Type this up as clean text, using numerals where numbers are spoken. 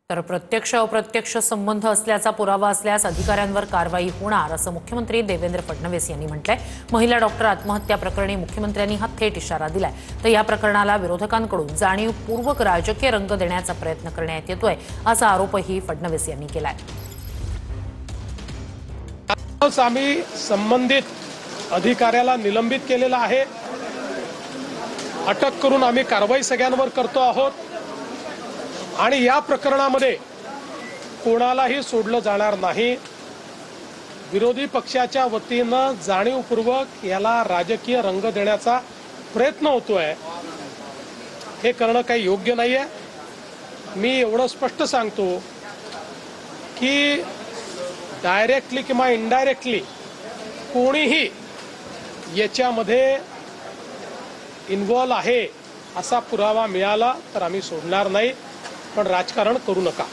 तर प्रत्यक्ष अप्रत्यक्ष संबंध असल्याचा पुरावा असल्यास अधिकाऱ्यांवर कारवाई होणार असं मुख्यमंत्री देवेंद्र फडणवीस यांनी म्हटलंय। महिला डॉक्टर आत्महत्या प्रकरणी मुख्यमंत्र्यांनी हा थेट इशारा दिलाय। तर या प्रकरणाला विरोधकांकडून जाणीवपूर्वक राजकीय रंग देण्याचा प्रयत्न करण्यात येतोय असा आरोपही फडणवीस यांनी केलाय। आम्ही संबंधित अधिकाऱ्याला निलंबित केलेला आहे। अटक करून आम्ही कारवाई सगळ्यांवर करतो आहोत आणि या प्रकरणामध्ये कोणालाही सोडलं जाणार नाही। विरोधी पक्षाच्या वतीनं जाणीवपूर्वक याला राजकीय रंग देण्याचा प्रयत्न होतोय, हे करणं काही योग्य नाहीये। मी एवढं स्पष्ट सांगतो की डायरेक्टली किंवा इनडायरेक्टली कोणीही याच्यामध्ये इन्व्हॉल्व आहे असा पुरावा मिळाला तर आम्ही सोडणार नाही, पण राजकारण करू नका।